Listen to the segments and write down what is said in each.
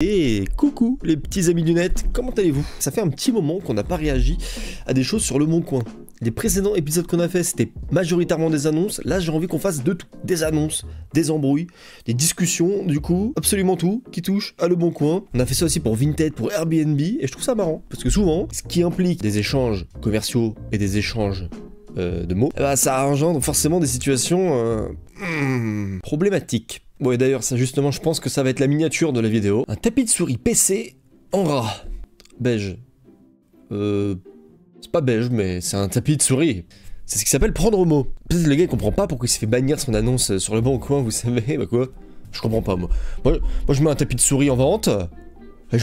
Et coucou les petits amis du net, comment allez-vous? Ça fait un petit moment qu'on n'a pas réagi à des choses sur le Bon Coin. Les précédents épisodes qu'on a fait, c'était majoritairement des annonces. Là, j'ai envie qu'on fasse de tout. Des annonces, des embrouilles, des discussions, du coup, absolument tout qui touche à le Bon Coin. On a fait ça aussi pour Vinted, pour Airbnb, et je trouve ça marrant. Parce que souvent, ce qui implique des échanges commerciaux et des échanges de mots, bah, ça engendre forcément des situations problématiques. Bon, et d'ailleurs, ça justement, je pense que ça va être la miniature de la vidéo. Un tapis de souris PC en ras. Beige. C'est pas beige, mais c'est un tapis de souris. C'est ce qui s'appelle prendre au mot. Peut-être le gars il comprend pas pourquoi il s'est fait bannir son annonce sur le Bon Coin, vous savez, bah quoi. Je comprends pas, moi. Moi, je mets un tapis de souris en vente, et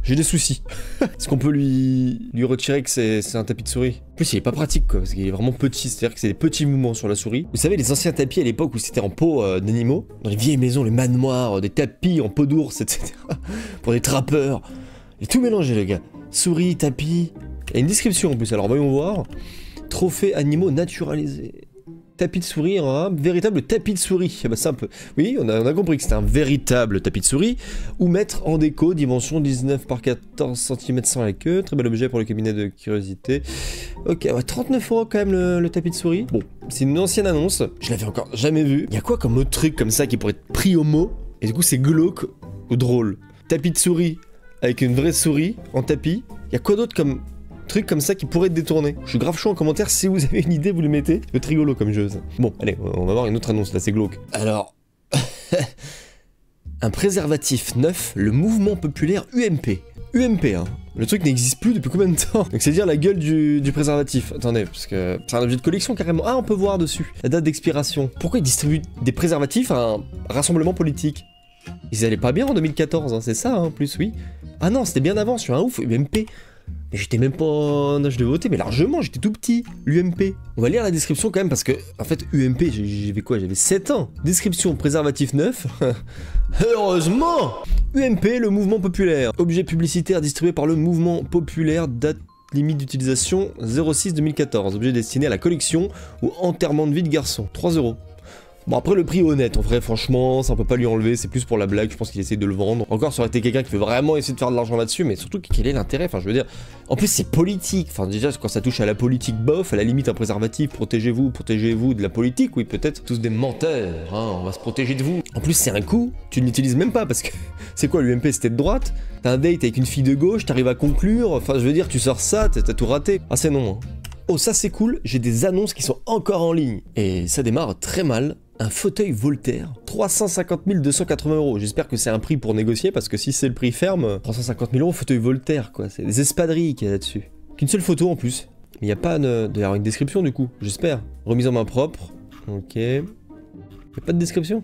j'ai des soucis. Est-ce qu'on peut lui retirer que c'est un tapis de souris? En plus, il est pas pratique, quoi, parce qu'il est vraiment petit, c'est-à-dire que c'est des petits mouvements sur la souris. Vous savez, les anciens tapis à l'époque où c'était en peau d'animaux, dans les vieilles maisons, les manoirs, des tapis en peau d'ours, etc. Pour des trappeurs. Et tout mélangé, les gars. Souris, tapis. Il y a une description en plus, alors voyons voir. Trophée animaux naturalisés. Tapis de souris, un véritable tapis de souris. Ah bah ça un peu. Oui, on a compris que c'était un véritable tapis de souris. Ou mettre en déco, dimension 19 par 14 cm sans la queue. Très bel objet pour le cabinet de curiosité. Ok, ouais, 39 € quand même le tapis de souris. Bon, c'est une ancienne annonce. Je l'avais encore jamais vu. Il y a quoi comme autre truc comme ça qui pourrait être pris au mot? Et du coup, c'est glauque ou drôle. Tapis de souris avec une vraie souris en tapis. Il y a quoi d'autre comme truc comme ça qui pourrait être détourné? Je suis grave chaud en commentaire, si vous avez une idée, vous le mettez. Ça peut être rigolo comme jeu, ça. Bon, allez, on va voir une autre annonce, là, c'est glauque. Alors... un préservatif neuf, le mouvement populaire UMP. UMP, hein. Le truc n'existe plus depuis combien de temps? Donc c'est dire la gueule du préservatif. Attendez, parce que c'est un objet de collection carrément. Ah, on peut voir dessus la date d'expiration. Pourquoi ils distribuent des préservatifs à un rassemblement politique? Ils allaient pas bien en 2014, hein, c'est ça, hein, en plus, oui. Ah non, c'était bien avant, je suis un ouf, UMP. Mais j'étais même pas en âge de voter, mais largement, j'étais tout petit, l'UMP. On va lire la description quand même, parce que, en fait, UMP, j'avais quoi? J'avais 7 ans. Description, préservatif neuf. Heureusement! UMP, le mouvement populaire. Objet publicitaire distribué par le mouvement populaire, date limite d'utilisation 06-2014. Objet destiné à la collection ou enterrement de vie de garçon. 3 €. Bon, après, le prix est honnête, en vrai, franchement, ça on peut pas lui enlever, c'est plus pour la blague, je pense qu'il essaie de le vendre. Encore, ça aurait été quelqu'un qui veut vraiment essayer de faire de l'argent là-dessus, mais surtout, quel est l'intérêt? Enfin, je veux dire, en plus, c'est politique. Enfin, déjà, quand ça touche à la politique, bof, à la limite, un préservatif, protégez-vous de la politique, oui, peut-être. Tous des menteurs, hein, on va se protéger de vous. En plus, c'est un coup, tu ne l'utilises même pas, parce que, c'est quoi, l'UMP, c'était de droite? T'as un date avec une fille de gauche, t'arrives à conclure, enfin, je veux dire, tu sors ça, t'as tout raté. Ah, c'est non, hein. Oh, ça c'est cool, j'ai des annonces qui sont encore en ligne. Et ça démarre très mal. Un fauteuil Voltaire, 350 280 €. J'espère que c'est un prix pour négocier, parce que si c'est le prix ferme, 350 000 €, fauteuil Voltaire, quoi. C'est des espadrilles qu'il y a là-dessus. Qu'une seule photo en plus. Mais il n'y a pas d'ailleurs une description du coup, j'espère. Remise en main propre. Ok. Il n'y a pas de description?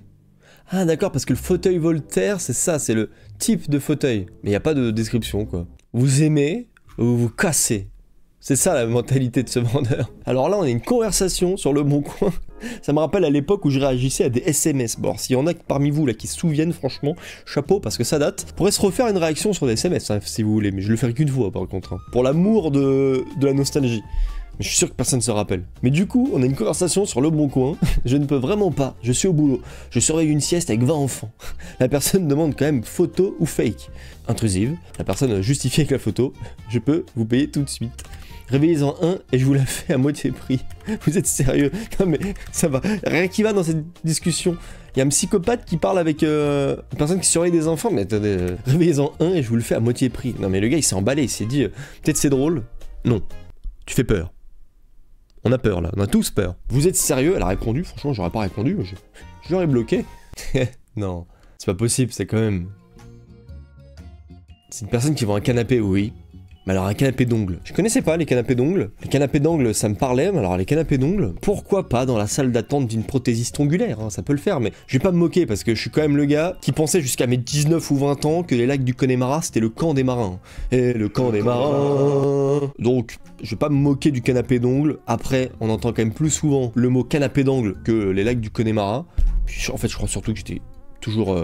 Ah d'accord, parce que le fauteuil Voltaire, c'est ça, c'est le type de fauteuil. Mais il n'y a pas de description, quoi. Vous aimez ou vous cassez? C'est ça la mentalité de ce vendeur. Alors là, on a une conversation sur le Bon Coin. Ça me rappelle à l'époque où je réagissais à des SMS. Bon, s'il y en a parmi vous là qui se souviennent, franchement, chapeau, parce que ça date. On pourrait se refaire une réaction sur des SMS, hein, si vous voulez, mais je le ferai qu'une fois par contre. Hein, pour l'amour de la nostalgie. Mais je suis sûr que personne ne se rappelle. Mais du coup, on a une conversation sur le Bon Coin. Je ne peux vraiment pas. Je suis au boulot. Je surveille une sieste avec 20 enfants. La personne demande quand même photo ou fake. Intrusive. La personne justifie avec la photo. Je peux vous payer tout de suite. Réveillez-en un et je vous la fais à moitié prix. Vous êtes sérieux? Non mais ça va. Rien qui va dans cette discussion. Il y a un psychopathe qui parle avec une personne qui surveille des enfants. Mais attendez, réveillez-en un et je vous le fais à moitié prix. Non mais le gars il s'est emballé, il s'est dit peut-être c'est drôle. Non, tu fais peur. On a peur là, on a tous peur. Vous êtes sérieux? Elle a répondu, franchement j'aurais pas répondu, je l'aurais bloqué. Non, c'est pas possible, c'est quand même... C'est une personne qui vend un canapé, oui. Mais alors un canapé d'ongles. Je connaissais pas les canapés d'ongles. Les canapés d'ongles ça me parlait, mais alors les canapés d'ongles, pourquoi pas dans la salle d'attente d'une prothésiste ongulaire, hein, ça peut le faire, mais je vais pas me moquer parce que je suis quand même le gars qui pensait jusqu'à mes 19 ou 20 ans que les lacs du Connemara c'était le camp des marins. Et le camp des marins. Donc je vais pas me moquer du canapé d'ongles. Après on entend quand même plus souvent le mot canapé d'ongles que les lacs du Connemara. Puis en fait je crois surtout que j'étais toujours...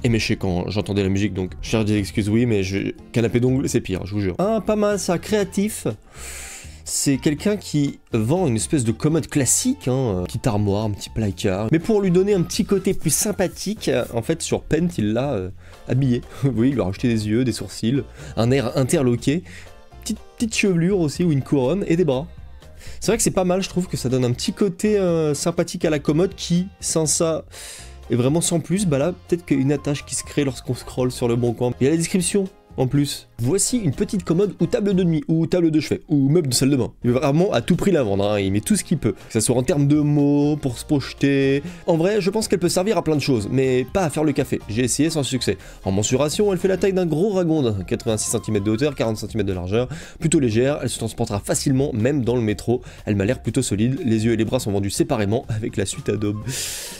éméché quand j'entendais la musique, donc je cherche des excuses, oui, mais canapé d'ongles, c'est pire, je vous jure. Ah, pas mal ça, créatif. c'est quelqu'un qui vend une espèce de commode classique, hein, petite armoire, un petit placard. Mais pour lui donner un petit côté plus sympathique, en fait sur Paint il l'a habillé. Oui, il lui a rajouté des yeux, des sourcils, un air interloqué, petite chevelure aussi ou une couronne et des bras. C'est vrai que c'est pas mal, je trouve que ça donne un petit côté sympathique à la commode qui, sans ça, est vraiment sans plus. Bah là, peut-être qu'il y a une attache qui se crée lorsqu'on scrolle sur le bon coin. Il y a la description. En plus, voici une petite commode ou table de nuit, ou table de chevet, ou meuble de salle de bain. Il veut vraiment à tout prix la vendre, hein. Il met tout ce qu'il peut. Que ce soit en termes de mots, pour se projeter. En vrai, je pense qu'elle peut servir à plein de choses, mais pas à faire le café. J'ai essayé sans succès. En mensuration, elle fait la taille d'un gros ragondin, 86 cm de hauteur, 40 cm de largeur, plutôt légère, elle se transportera facilement, même dans le métro. Elle m'a l'air plutôt solide, les yeux et les bras sont vendus séparément, avec la suite Adobe.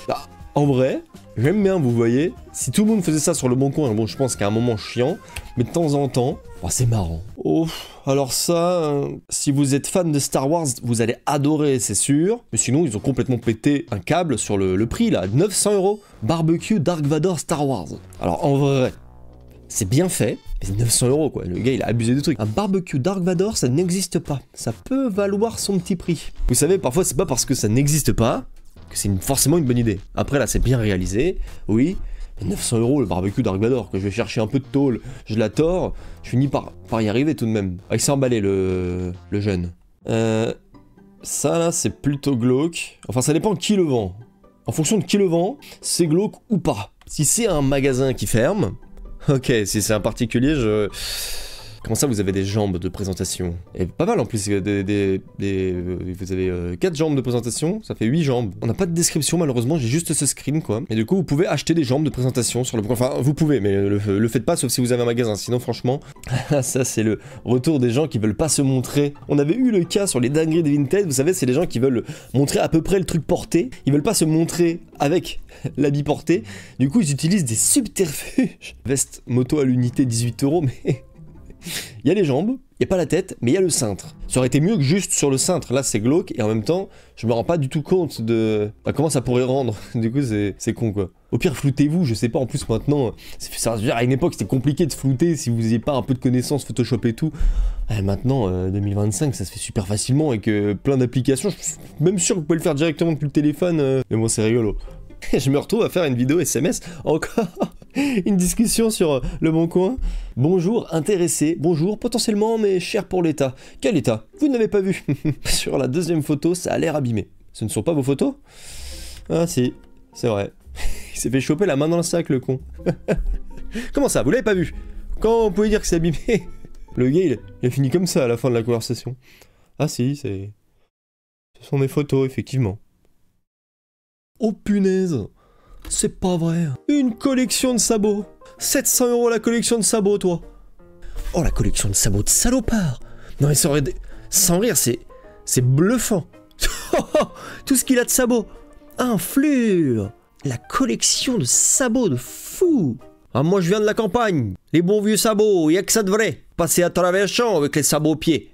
Ah. En vrai, j'aime bien, vous voyez, si tout le monde faisait ça sur le bon coin, bon je pense qu'à un moment chiant, mais de temps en temps, oh, c'est marrant. Oh, alors ça, si vous êtes fan de Star Wars, vous allez adorer, c'est sûr, mais sinon ils ont complètement pété un câble sur le prix là, 900 €, barbecue Dark Vador Star Wars. Alors en vrai, c'est bien fait, mais c'est 900 € quoi, le gars il a abusé du truc. Un barbecue Dark Vador, ça n'existe pas, ça peut valoir son petit prix. Vous savez, parfois c'est pas parce que ça n'existe pas, c'est forcément une bonne idée. Après là c'est bien réalisé, oui, mais 900 € le barbecue Dark Vador, que je vais chercher un peu de tôle, je la tords, je finis par y arriver tout de même. Ah, il s'est emballé le jeune. Ça là c'est plutôt glauque, enfin ça dépend qui le vend. En fonction de qui le vend, c'est glauque ou pas. Si c'est un magasin qui ferme, ok, si c'est un particulier, Comment ça, vous avez des jambes de présentation? Et pas mal en plus, vous avez 4 jambes de présentation, ça fait 8 jambes. On n'a pas de description malheureusement, j'ai juste ce screen quoi. Et du coup, vous pouvez acheter des jambes de présentation sur le... Enfin, vous pouvez, mais le faites pas sauf si vous avez un magasin, sinon franchement... ça c'est le retour des gens qui veulent pas se montrer. On avait eu le cas sur les dingueries de Vinted, vous savez, c'est les gens qui veulent montrer à peu près le truc porté, ils veulent pas se montrer avec l'habit porté, du coup ils utilisent des subterfuges. Veste moto à l'unité, 18 €, mais... Il y a les jambes, il n'y a pas la tête, mais il y a le cintre. Ça aurait été mieux que juste sur le cintre, là c'est glauque, et en même temps, je me rends pas du tout compte de... Bah, comment ça pourrait rendre. Du coup c'est con quoi. Au pire floutez-vous, je sais pas, en plus maintenant, ça, à une époque c'était compliqué de flouter si vous n'aviez pas un peu de connaissances Photoshop et tout. Maintenant, 2025, ça se fait super facilement avec plein d'applications, je suis même sûr que vous pouvez le faire directement depuis le téléphone, mais bon c'est rigolo. Je me retrouve à faire une vidéo SMS, encore une discussion sur le bon coin. Bonjour, intéressé, bonjour, potentiellement, mais cher pour l'État. Quel État? Vous ne l'avez pas vu. Sur la deuxième photo, ça a l'air abîmé. Ce ne sont pas vos photos? Ah si, c'est vrai. Il s'est fait choper la main dans le sac, le con. Comment ça, vous l'avez pas vu? Quand vous pouvez dire que c'est abîmé? Le gars, il a fini comme ça à la fin de la conversation. Ah si, ce sont des photos, effectivement. Oh punaise, c'est pas vrai. Une collection de sabots. 700 € la collection de sabots, toi. Oh, la collection de sabots de salopard. Non mais sans rire, c'est bluffant. Tout ce qu'il a de sabots. Un fleur. La collection de sabots de fou. Ah, moi je viens de la campagne. Les bons vieux sabots, y'a que ça de vrai. Passer à travers le champ avec les sabots aux pieds.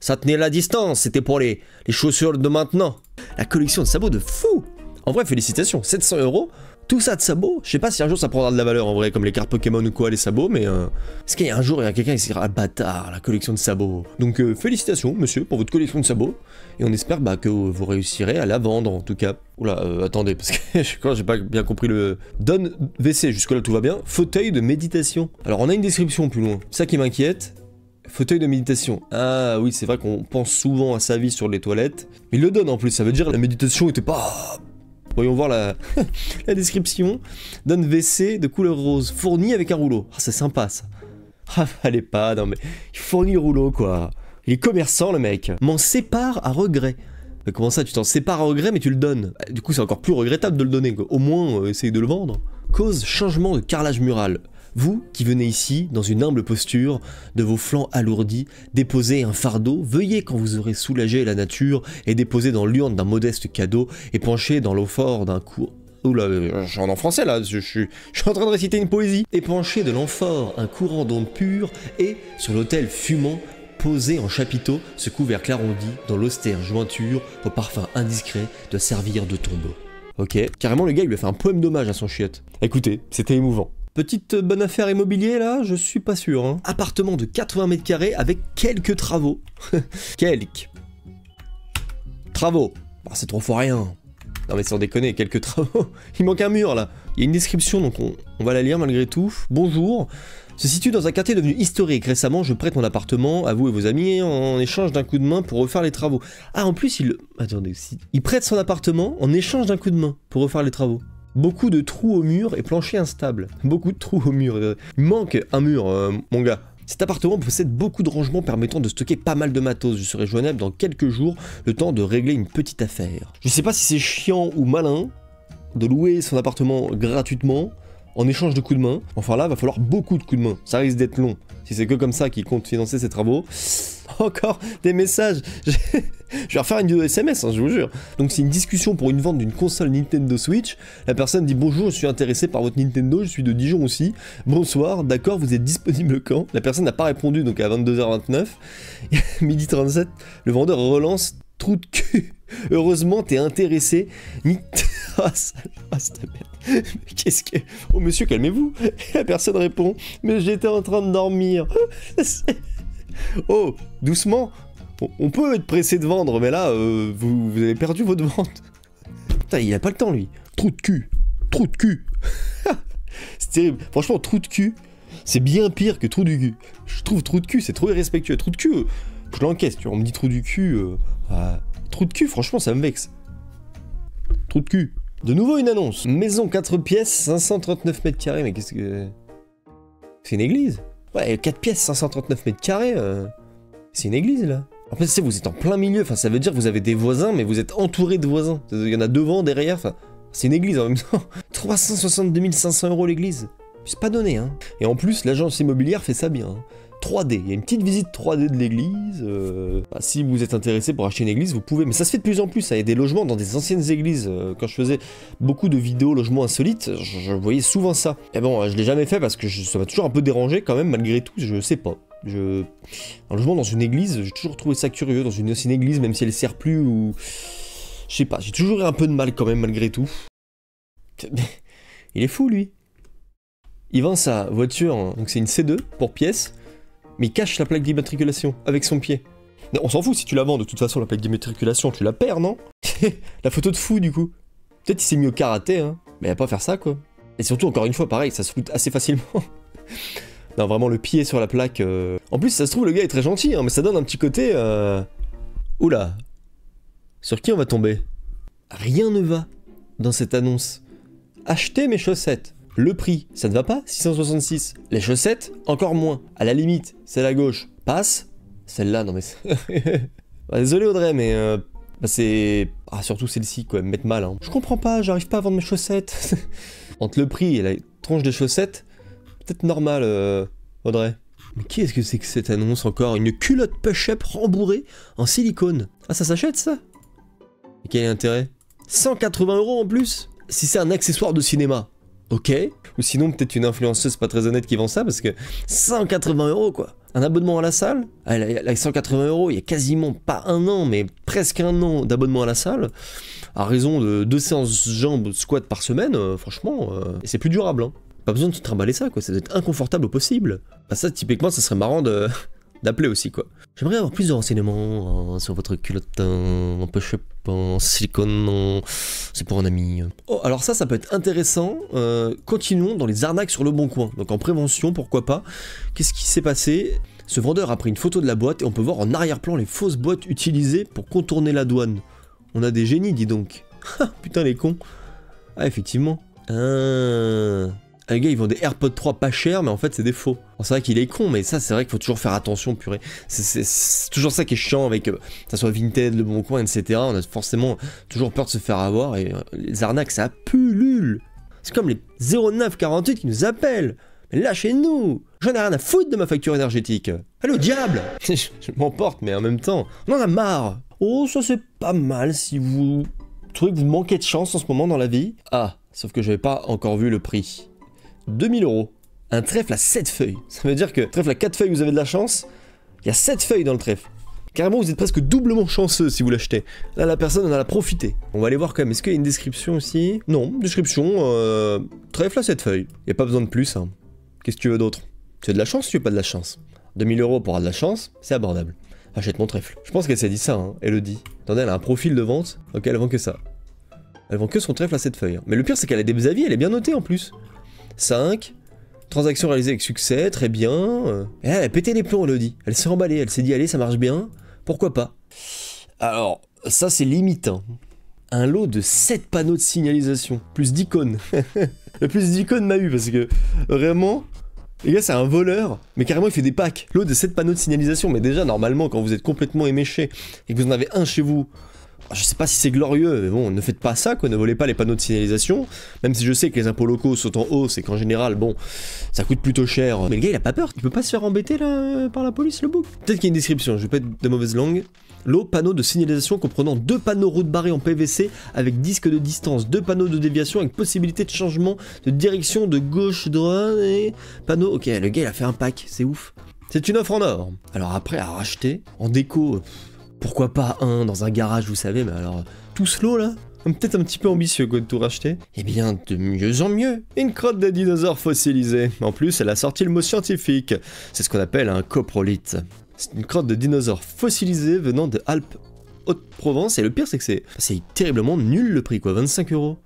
Ça tenait la distance, c'était pour les chaussures de maintenant. La collection de sabots de fou. En vrai, félicitations, 700 €, tout ça de sabots. Je sais pas si un jour ça prendra de la valeur en vrai, comme les cartes Pokémon ou quoi, les sabots, mais est-ce qu'il y a un jour, il y a quelqu'un qui se dira, ah bâtard, la collection de sabots. Donc félicitations, monsieur, pour votre collection de sabots, et on espère que vous réussirez à la vendre, en tout cas. Oula, attendez, parce que je crois que j'ai pas bien compris le... Donne WC, jusque-là tout va bien. Fauteuil de méditation. Alors, on a une description plus loin, c'est ça qui m'inquiète. Fauteuil de méditation. Ah oui, c'est vrai qu'on pense souvent à sa vie sur les toilettes. Mais il le donne en plus, ça veut dire que la méditation était pas... Voyons voir la description. Donne WC de couleur rose, fourni avec un rouleau. Ah, c'est sympa ça. Ah, allez pas, non mais... Il fournit le rouleau quoi. Il est commerçant le mec. M'en sépare à regret. Mais comment ça, tu t'en sépares à regret mais tu le donnes? Du coup c'est encore plus regrettable de le donner quoi. Au moins, essaye de le vendre. Cause changement de carrelage mural. Vous, qui venez ici, dans une humble posture, de vos flancs alourdis, déposer un fardeau, veuillez quand vous aurez soulagé la nature et déposé dans l'urne d'un modeste cadeau et penché dans l'eau fort d'un cours... Oula, je suis en français là, je suis en train de réciter une poésie. Épanché de l'amphore un courant d'onde pure et, sur l'autel fumant, posé en chapiteau, ce couvercle arrondi dans l'austère jointure au parfum indiscret de servir de tombeau. Ok, carrément le gars il lui a fait un poème d'hommage à son chiotte. Écoutez, c'était émouvant. Petite bonne affaire immobilier là, je suis pas sûr. Hein. Appartement de 80 mètres carrés avec quelques travaux. Quelques. Travaux. Bah, c'est trop fort rien. Non mais sans déconner, quelques travaux. Il manque un mur là. Il y a une description donc on va la lire malgré tout. Bonjour. Se situe dans un quartier devenu historique. Récemment, je prête mon appartement à vous et vos amis en échange d'un coup de main pour refaire les travaux. Ah, en plus, Attendez, il prête son appartement en échange d'un coup de main pour refaire les travaux. Beaucoup de trous au mur et plancher instable. Beaucoup de trous au mur. Il manque un mur, mon gars. Cet appartement possède beaucoup de rangements permettant de stocker pas mal de matos. Je serai joignable dans quelques jours, le temps de régler une petite affaire. Je sais pas si c'est chiant ou malin de louer son appartement gratuitement en échange de coups de main. Enfin là, va falloir beaucoup de coups de main. Ça risque d'être long. Si c'est que comme ça qu'il compte financer ses travaux. Encore des messages. Je vais refaire une vidéo SMS, hein, je vous jure. Donc c'est une discussion pour une vente d'une console Nintendo Switch. La personne dit bonjour, je suis intéressé par votre Nintendo, je suis de Dijon aussi. Bonsoir, d'accord, vous êtes disponible quand? La personne n'a pas répondu, donc à 22h29. Midi 37, le vendeur relance. Trou de cul. Heureusement, t'es intéressé. Ah, c'est ta merde. Qu'est-ce que... Oh, monsieur, calmez-vous. La personne répond. Mais j'étais en train de dormir. Oh, doucement. On peut être pressé de vendre, mais là, vous avez perdu votre vente. Putain, il a pas le temps, lui. Trou de cul. Trou de cul. C'est terrible. Franchement, trou de cul, c'est bien pire que trou du cul. Je trouve trou de cul, c'est trop irrespectueux. Trou de cul, je l'encaisse, tu vois. On me dit trou du cul... Trou de cul, franchement, ça me vexe. Trou de cul. De nouveau une annonce. Maison 4 pièces, 539 mètres carrés, mais qu'est-ce que... C'est une église. Ouais, 4 pièces, 539 mètres carrés, c'est une église, là. En fait, vous êtes en plein milieu, enfin, ça veut dire que vous avez des voisins, mais vous êtes entouré de voisins. Il y en a devant, derrière, enfin... C'est une église en même temps. 362 500 € l'église. C'est pas donné, hein. Et en plus, l'agence immobilière fait ça bien, hein. 3D, il y a une petite visite 3D de l'église. Si vous êtes intéressé pour acheter une église, vous pouvez. Mais ça se fait de plus en plus, il y a des logements dans des anciennes églises. Quand je faisais beaucoup de vidéos logements insolites, je voyais souvent ça. Et bon, je l'ai jamais fait parce que ça m'a toujours un peu dérangé quand même, malgré tout, je sais pas. Un logement dans une église, j'ai toujours trouvé ça curieux, dans une ancienne église, même si elle sert plus ou... Je sais pas, j'ai toujours eu un peu de mal quand même, malgré tout. Il est fou, lui. Il vend sa voiture, hein. Donc c'est une C2 pour pièce. Mais il cache la plaque d'immatriculation avec son pied. On s'en fout si tu la vends, de toute façon, la plaque d'immatriculation, tu la perds, non? La photo de fou, du coup. Peut-être qu'il s'est mis au karaté, hein. Mais il va pas faire ça, quoi. Et surtout, encore une fois, pareil, ça se fout assez facilement. Non, vraiment, le pied sur la plaque... En plus, ça se trouve, le gars est très gentil, hein, mais ça donne un petit côté... Oula. Sur qui on va tomber? Rien ne va dans cette annonce. Achetez mes chaussettes. Le prix, ça ne va pas, 666. Les chaussettes, encore moins. À la limite, celle à gauche passe. Celle-là, non mais... Bah, désolé Audrey, mais... c'est... Ah, surtout celle-ci, quoi, me mettre mal. Hein. Je comprends pas, j'arrive pas à vendre mes chaussettes. Entre le prix et la tronche des chaussettes, peut-être normal, Audrey. Mais qu'est-ce que c'est que cette annonce encore? Une culotte push-up rembourrée en silicone. Ah, ça s'achète, ça? Et quel est l'intérêt? 180 € en plus? Si c'est un accessoire de cinéma. Ok, ou sinon peut-être une influenceuse pas très honnête qui vend ça parce que 180 € quoi. Un abonnement à la salle, avec 180 €, il y a quasiment pas un an, mais presque un an d'abonnement à la salle, à raison de 2 séances jambes squat par semaine, franchement, c'est plus durable. Hein. Pas besoin de se trimballer ça, quoi, ça doit être inconfortable au possible. Bah ça, typiquement, ça serait marrant d'appeler aussi, quoi. J'aimerais avoir plus de renseignements sur votre culotte en push-up, en silicone, c'est pour un ami. Oh, alors ça peut être intéressant. Continuons dans les arnaques sur le bon coin. Donc en prévention, pourquoi pas. Qu'est-ce qui s'est passé? Ce vendeur a pris une photo de la boîte et on peut voir en arrière-plan les fausses boîtes utilisées pour contourner la douane. On a des génies, dis donc. Putain, les cons. Ah, effectivement. Les gars, ils vendent des AirPods 3 pas chers, mais en fait, c'est des faux. C'est vrai qu'il est con, mais ça, c'est vrai qu'il faut toujours faire attention, purée. C'est toujours ça qui est chiant avec, que ça soit Vinted, Le Bon Coin, etc. On a forcément toujours peur de se faire avoir, et les arnaques, ça pullule. C'est comme les 0948 qui nous appellent. Mais lâchez-nous. J'en ai rien à foutre de ma facture énergétique. Allez au diable. Je m'emporte, mais en même temps, on en a marre. Oh, ça c'est pas mal si vous trouvez que vous manquez de chance en ce moment dans la vie. Ah, sauf que j'avais pas encore vu le prix. 2000 €. Un trèfle à 7 feuilles. Ça veut dire que trèfle à 4 feuilles, vous avez de la chance. Il y a 7 feuilles dans le trèfle. Carrément, vous êtes presque doublement chanceux si vous l'achetez. Là, la personne en a profité. On va aller voir quand même. Est-ce qu'il y a une description aussi? Non, description, trèfle à 7 feuilles. Y a pas besoin de plus, hein. Qu'est-ce que tu veux d'autre? Tu as de la chance, tu veux pas de la chance? 2000 € pour avoir de la chance, c'est abordable. Achète mon trèfle. Je pense qu'elle s'est dit ça, hein, Elodie. Attendez, elle a un profil de vente. Ok, elle vend que ça. Elle vend que son trèfle à 7 feuilles. Mais le pire, c'est qu'elle a des avis, elle est bien notée en plus. 5. Transaction réalisée avec succès, très bien. Et elle a pété les plombs, Elodie. Elle s'est emballée, elle s'est dit, allez, ça marche bien. Pourquoi pas? Alors, ça c'est limite. Hein. Un lot de 7 panneaux de signalisation, plus d'icônes. Le plus d'icônes m'a eu, parce que vraiment... Les gars, c'est un voleur, mais carrément il fait des packs. L'eau de 7 panneaux de signalisation, mais déjà normalement quand vous êtes complètement éméché et que vous en avez un chez vous, je sais pas si c'est glorieux, mais bon, ne faites pas ça quoi, ne volez pas les panneaux de signalisation. Même si je sais que les impôts locaux sont en hausse et qu'en général, bon, ça coûte plutôt cher. Mais le gars il a pas peur, il peut pas se faire embêter là par la police le bouc. Peut-être qu'il y a une description, je vais pas être de mauvaise langue. Lot, panneau de signalisation comprenant 2 panneaux route barrée en PVC avec disque de distance, 2 panneaux de déviation avec possibilité de changement de direction de gauche-droite et panneau... Ok, le gars il a fait un pack, c'est ouf. C'est une offre en or. Alors après à racheter, en déco, pourquoi pas un dans un garage vous savez, mais alors tout ce lot là, peut-être un petit peu ambitieux quoi de tout racheter. Eh bien de mieux en mieux. Une crotte de dinosaure fossilisée. En plus elle a sorti le mot scientifique, c'est ce qu'on appelle un coprolithe. C'est une crotte de dinosaure fossilisée venant de Alpes Haute-Provence, et le pire c'est que c'est terriblement nul le prix quoi, 25 €.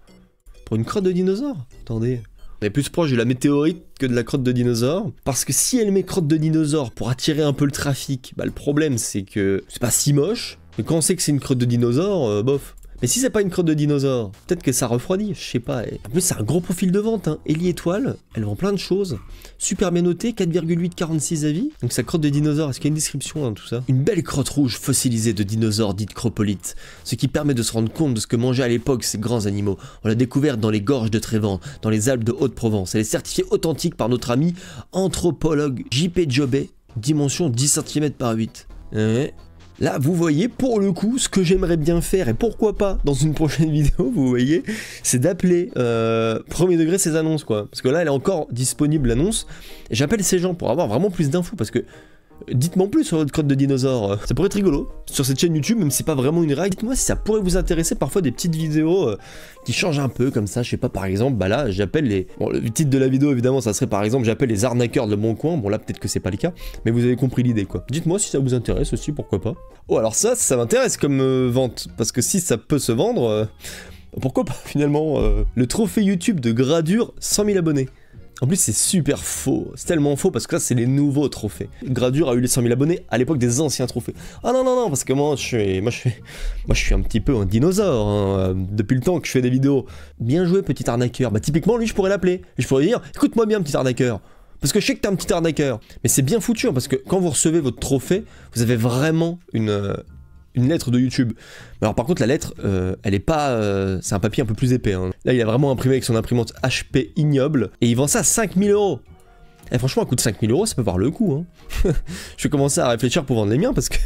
Pour une crotte de dinosaure? Attendez. On est plus proche de la météorite que de la crotte de dinosaure, parce que si elle met crotte de dinosaure pour attirer un peu le trafic, bah le problème c'est que c'est pas si moche, mais quand on sait que c'est une crotte de dinosaure, bof. Mais si c'est pas une crotte de dinosaure, peut-être que ça refroidit, je sais pas. En plus, c'est un gros profil de vente, hein. Ellie Étoile, elle vend plein de choses. Super bien noté, 4,8, 46 avis. Donc sa crotte de dinosaure, est-ce qu'il y a une description dans tout ça? Une belle crotte rouge fossilisée de dinosaures dite cropolite. Ce qui permet de se rendre compte de ce que mangeaient à l'époque ces grands animaux. On l'a découverte dans les gorges de Trévent, dans les Alpes de Haute-Provence. Elle est certifiée authentique par notre ami anthropologue JP Jobet, dimension 10 cm par 8. Ouais. Là, vous voyez, pour le coup, ce que j'aimerais bien faire, et pourquoi pas, dans une prochaine vidéo, vous voyez, c'est d'appeler premier degré ces annonces, quoi. Parce que là, elle est encore disponible, l'annonce, et j'appelle ces gens pour avoir vraiment plus d'infos, parce que... Dites-moi en plus sur votre crotte de dinosaure, ça pourrait être rigolo, sur cette chaîne YouTube, même si c'est pas vraiment une règle. Dites-moi si ça pourrait vous intéresser, parfois des petites vidéos qui changent un peu, comme ça, je sais pas, par exemple, bah là, j'appelle les... Bon, le titre de la vidéo, évidemment, ça serait par exemple, j'appelle les arnaqueurs de Le Bon Coin, bon là, peut-être que c'est pas le cas, mais vous avez compris l'idée, quoi. Dites-moi si ça vous intéresse aussi, pourquoi pas. Oh, alors ça m'intéresse comme vente, parce que si ça peut se vendre, pourquoi pas, finalement, le trophée YouTube de Gradure, 100 000 abonnés. En plus c'est super faux, c'est tellement faux parce que là c'est les nouveaux trophées. Gradure a eu les 100 000 abonnés à l'époque des anciens trophées. Ah non, parce que moi je suis un petit peu un dinosaure, hein, depuis le temps que je fais des vidéos. Bien joué petit arnaqueur, bah typiquement lui je pourrais l'appeler, je pourrais dire écoute-moi bien petit arnaqueur. Parce que je sais que t'es un petit arnaqueur, mais c'est bien foutu, hein, parce que quand vous recevez votre trophée, vous avez vraiment une lettre de YouTube. Alors par contre la lettre, elle est pas... c'est un papier un peu plus épais. Hein. Là il a vraiment imprimé avec son imprimante HP ignoble, et il vend ça à 5 000 €. Et franchement, elle coûte 5 000 €, ça peut voir le coup. Hein. Je vais commencer à réfléchir pour vendre les miens, parce que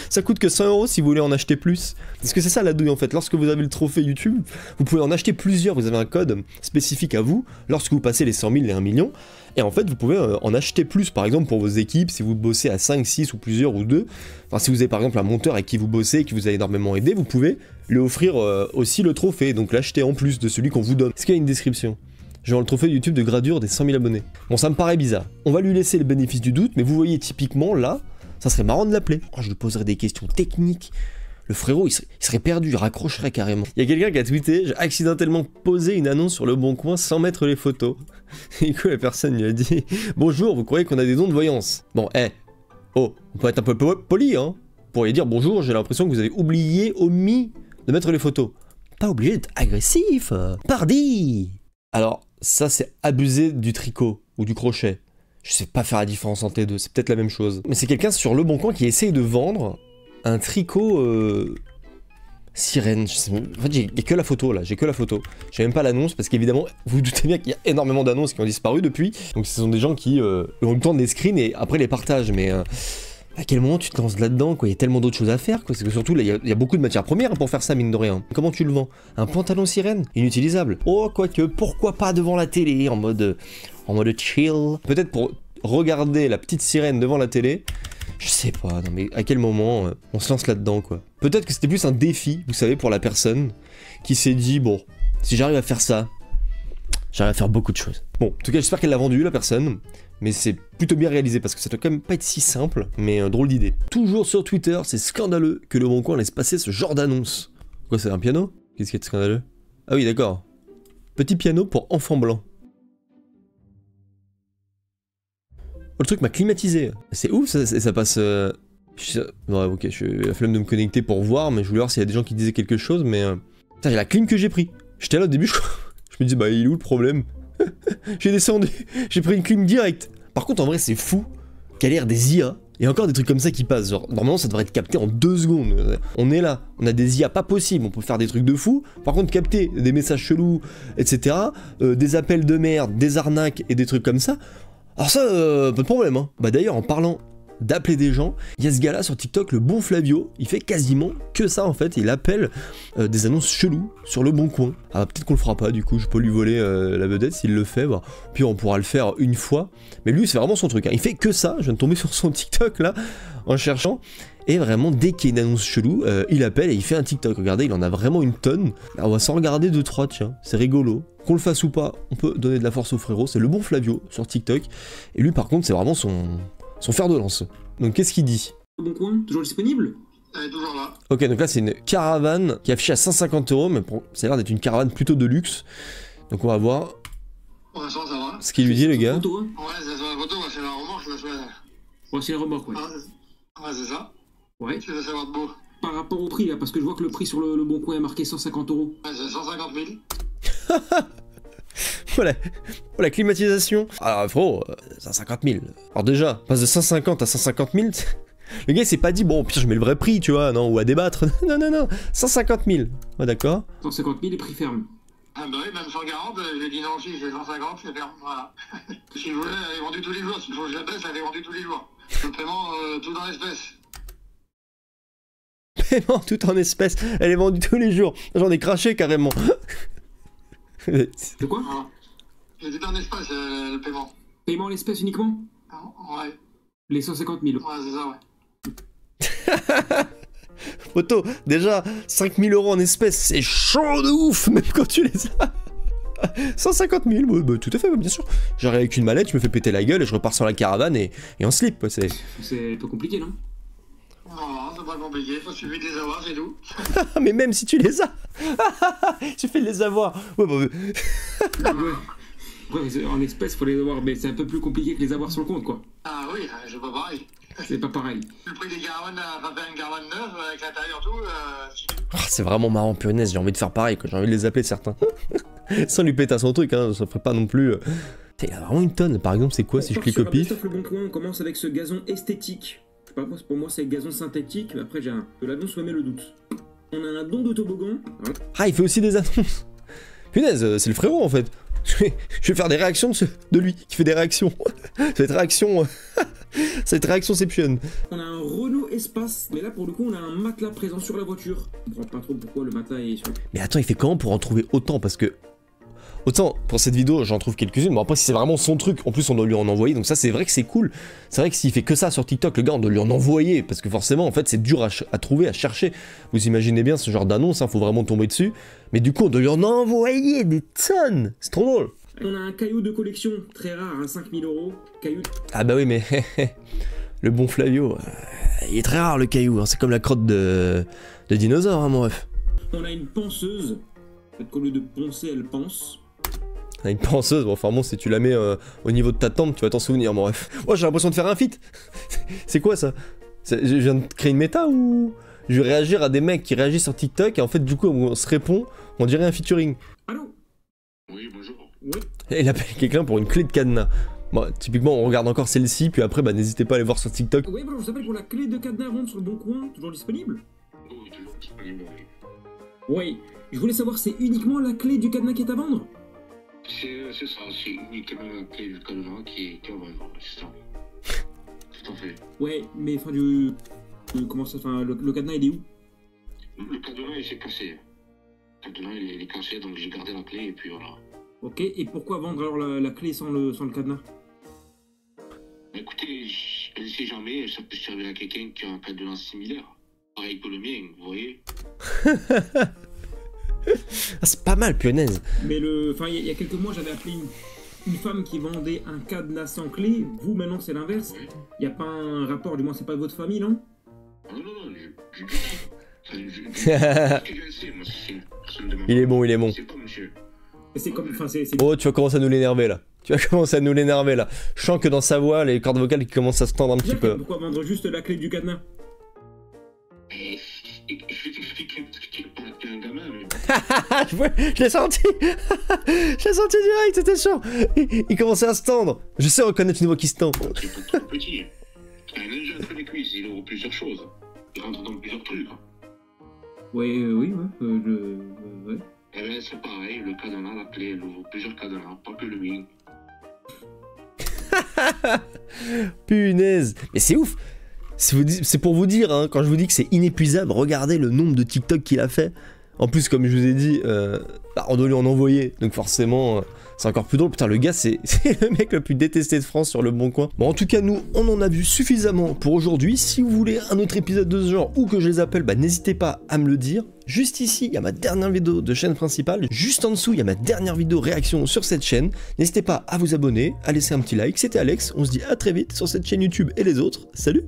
ça coûte que 100 € si vous voulez en acheter plus. Parce que c'est ça la douille en fait, lorsque vous avez le trophée YouTube, vous pouvez en acheter plusieurs, vous avez un code spécifique à vous, lorsque vous passez les 100 000 et 1 million, et en fait vous pouvez en acheter plus, par exemple pour vos équipes, si vous bossez à 5, 6 ou plusieurs ou 2, enfin si vous avez par exemple un monteur avec qui vous bossez et qui vous a énormément aidé, vous pouvez lui offrir aussi le trophée, donc l'acheter en plus de celui qu'on vous donne. Est-ce qu'il y a une description ? Je vends le trophée YouTube de Gradure des 100 000 abonnés. Bon, ça me paraît bizarre. On va lui laisser le bénéfice du doute, mais vous voyez typiquement là, ça serait marrant de l'appeler. Oh, je lui poserais des questions techniques. Le frérot, il serait perdu, il raccrocherait carrément. Il y a quelqu'un qui a tweeté, j'ai accidentellement posé une annonce sur Le Bon Coin sans mettre les photos. Et du coup, la personne lui a dit, bonjour, vous croyez qu'on a des dons de voyance? Bon, oh, on peut être un peu poli, hein. Vous pourriez dire bonjour, j'ai l'impression que vous avez omis de mettre les photos. Pas obligé d'être agressif, pardi. Alors, ça c'est abuser du tricot ou du crochet. Je sais pas faire la différence entre les deux, c'est peut-être la même chose. Mais c'est quelqu'un sur Le Bon Coin qui essaye de vendre un tricot sirène. En fait, j'ai que la photo là, j'ai que la photo. J'ai même pas l'annonce parce qu'évidemment, vous vous doutez bien qu'il y a énormément d'annonces qui ont disparu depuis. Donc ce sont des gens qui ont le temps de les screen et après les partagent. Mais à quel moment tu te lances là-dedans quoi? Il y a tellement d'autres choses à faire quoi. C'est que surtout là, il y a beaucoup de matières premières pour faire ça mine de rien. Comment tu le vends? Un pantalon sirène? Inutilisable. Oh quoique, pourquoi pas devant la télé en mode chill. Peut-être pour regarder la petite sirène devant la télé. Je sais pas, non mais à quel moment on se lance là-dedans quoi. Peut-être que c'était plus un défi, vous savez, pour la personne qui s'est dit, bon, si j'arrive à faire ça, j'arrive à faire beaucoup de choses. Bon, en tout cas j'espère qu'elle l'a vendu la personne, mais c'est plutôt bien réalisé parce que ça doit quand même pas être si simple, mais drôle d'idée. Toujours sur Twitter, c'est scandaleux que Le Bon Coin laisse passer ce genre d'annonce. Quoi, c'est un piano? Qu'est-ce qui est scandaleux? Ah oui, d'accord. Petit piano pour enfants blancs. Oh, le truc m'a climatisé. C'est ouf, ça passe... Ouais, ok, j'ai la flemme de me connecter pour voir, mais je voulais voir s'il y a des gens qui disaient quelque chose, mais... Putain, j'ai la clim que j'ai pris. J'étais là au début, je me dis, bah il est où le problème? J'ai descendu, j'ai pris une clim directe. Par contre, en vrai, c'est fou qu'à l'ère des IA, il y a encore des trucs comme ça qui passent. Genre, normalement, ça devrait être capté en 2 secondes. On est là, on a des IA pas possibles, on peut faire des trucs de fou. Par contre, capter des messages chelous, etc., des appels de merde, des arnaques et des trucs comme ça, alors ça, pas de problème, hein. Bah d'ailleurs, en parlant d'appeler des gens, il y a ce gars-là sur TikTok, le bon Flavio, il fait quasiment que ça en fait, il appelle des annonces cheloues sur Le Bon Coin. Ah peut-être qu'on le fera pas du coup, je peux lui voler la vedette s'il le fait, bah, puis on pourra le faire une fois, mais lui c'est vraiment son truc, hein. Il fait que ça, je viens de tomber sur son TikTok là, en cherchant, et vraiment dès qu'il y a une annonce chelou, il appelle et il fait un TikTok, regardez, il en a vraiment une tonne. Alors, on va s'en regarder 2-3, tiens, c'est rigolo. Qu'on le fasse ou pas, on peut donner de la force au frérot, c'est Le Bon Flavio sur TikTok, et lui par contre c'est vraiment son fer de lance. Donc qu'est-ce qu'il dit? Le Bon Coin, toujours disponible? Toujours là. Ok, donc là c'est une caravane qui est affichée à 150 €, mais bon, ça a l'air d'être une caravane plutôt de luxe. Donc on va voir Pour l'instant, ça va. ce qu'il lui dit le gars. Photo, hein. Ouais, c'est sur la photo, c'est la remorque, je la fais. Ouais, c'est la remorque, ouais. Ouais, c'est ça. Ouais. Tu veux savoir de beau. Par rapport au prix, là, parce que je vois que le prix sur le Bon Coin est marqué 150 €. Ouais, c'est 150 000. Voilà, oh, la climatisation. Alors frérot, 150 000. Alors déjà, passe de 150 à 150 000. Le gars il s'est pas dit, bon, pire je mets le vrai prix, tu vois, non, ou à débattre. Non, non, non, 150 000. Ouais, d'accord. 150 000 et prix ferme. Ah bah oui, même 140, j'ai dit non aussi, c'est 150, c'est ferme, voilà. Si je voulais, elle est vendue tous les jours. S'il faut que je la baisse, elle est vendue tous les jours. Le paiement, tout dans l'espèce. Paiement tout en espèces, elle est vendue tous les jours. J'en ai craché carrément. De quoi? Voilà. J'ai dit en espèce, le paiement. Paiement en espèces uniquement? Ouais. Les 150 000. Ouais, c'est ça, ouais. Photo, déjà, 5 000 € en espèces, c'est chaud de ouf, même quand tu les as. 150 000, bah, tout à fait, bien sûr. J'arrive avec une mallette, je me fais péter la gueule et je repars sur la caravane et en slip. C'est un peu compliqué, non? Non, c'est pas compliqué, faut suffire de les avoir, c'est tout. Mais même si tu les as. Tu fais de les avoir. Ouais, bah, Ouais. Ouais, en espèces, faut les avoir, mais c'est un peu plus compliqué que les avoir sur le compte, quoi. Ah oui, c'est pas pareil. C'est pas pareil. Le prix des caravanes, enfin faire une caravane neuve, avec l'intérieur tout, c'est vraiment marrant, punaise, j'ai envie de faire pareil, quoi. J'ai envie de les appeler certains. Sans lui péter à son truc, hein, ça ferait pas non plus... Il a vraiment une tonne, par exemple, c'est quoi si je clique au pif? Le Bon Coin, on commence avec ce gazon esthétique. Je sais pas, pour moi c'est gazon synthétique, mais après j'ai un... De l'annonce me met le doute. On a un don de toboggan. Ah, il fait aussi des annonces. Punaise, c'est le frérot, en fait. Je vais faire des réactions de lui, qui fait des réactions. Cette réaction... Cette réactionception. On a un Renault Espace, mais là pour le coup on a un matelas présent sur la voiture. Je comprends pas trop pourquoi le matelas est sur... Mais attends, il fait comment pour en trouver autant? Parce que... Autant, pour cette vidéo, j'en trouve quelques-unes, mais après, si c'est vraiment son truc, en plus, on doit lui en envoyer, donc ça, c'est vrai que c'est cool. C'est vrai que s'il fait que ça sur TikTok, le gars, on doit lui en envoyer, parce que forcément, en fait, c'est dur à trouver, à chercher. Vous imaginez bien ce genre d'annonce, hein, faut vraiment tomber dessus. Mais du coup, on doit lui en envoyer des tonnes. C'est trop drôle. On a un caillou de collection, très rare, à 5 000 €. Caillou... Ah bah oui, mais... le bon Flavio, il est très rare, le caillou, hein. C'est comme la crotte de dinosaure, hein, mon ref. On a une penseuse. Peut-être qu'au lieu de poncer, elle pense. Une penseuse, bon, enfin bon, si tu la mets au niveau de ta tempe, tu vas t'en souvenir, mon ref. Oh, j'ai l'impression de faire un feat. C'est quoi ça? Je viens de créer une méta ou je vais réagir à des mecs qui réagissent sur TikTok et en fait, du coup, on se répond, on dirait un featuring. Allô? Oui, bonjour. Oui. Et il appelle quelqu'un pour une clé de cadenas. Bon, typiquement, on regarde encore celle-ci, puis après, bah, n'hésitez pas à aller voir sur TikTok. Oui, bon, je vous appelle pour la clé de cadenas à vendre sur le Bon Coin, toujours disponible? Oui, toujours disponible, oui. Oui. Je voulais savoir, c'est uniquement la clé du cadenas qui est à vendre? C'est ça, c'est uniquement la clé du cadenas qui est à vendre, c'est ça. Tout à fait. Ouais, mais enfin comment ça, enfin le cadenas il est où? Le cadenas il s'est cassé. Le cadenas il est cassé, donc j'ai gardé la clé et puis voilà. Ok, et pourquoi vendre alors la clé sans le cadenas? Écoutez, je ne sais jamais, ça peut servir à quelqu'un qui a un cadenas similaire. Pareil que le mien, vous voyez. Ah, c'est pas mal, punaise. Mais enfin, il y a quelques mois, j'avais appelé une femme qui vendait un cadenas sans clé. Vous, maintenant, c'est l'inverse. Il n'y a pas un rapport, du moins, c'est pas de votre famille, non? Non, Il est bon, il est bon. C'est pas monsieur. C'est comme, enfin, c'est... Oh, tu vas commencer à nous l'énerver là. Tu vas commencer à nous l'énerver là. Je sens que dans sa voix, les cordes vocales qui commencent à se tendre un petit peu. Pourquoi vendre juste la clé du cadenas? Je vais t'expliquer parce que tu es un gamin, mais... Je l'ai senti. Je l'ai senti direct, c'était chaud. Il commençait à se tendre. Je sais reconnaître une voix qui se tend. Tu es pas trop petit. Un ninja entre les cuisses, il ouvre plusieurs choses. Il rentre dans plusieurs trucs. Oui, ouais. Eh ben, c'est pareil, le cadenas, la clé, elle ouvre plusieurs cadenas, pas que le mien. Punaise. Mais c'est ouf. C'est pour vous dire, hein, quand je vous dis que c'est inépuisable, regardez le nombre de TikTok qu'il a fait. En plus, comme je vous ai dit, on doit lui en envoyer. Donc forcément, c'est encore plus drôle. Putain, le gars, c'est le mec le plus détesté de France sur le Bon Coin. Bon, en tout cas, nous, on en a vu suffisamment pour aujourd'hui. Si vous voulez un autre épisode de ce genre ou que je les appelle, n'hésitez pas à me le dire. Juste ici, il y a ma dernière vidéo de chaîne principale. Juste en dessous, il y a ma dernière vidéo réaction sur cette chaîne. N'hésitez pas à vous abonner, à laisser un petit like. C'était Alex. On se dit à très vite sur cette chaîne YouTube et les autres. Salut!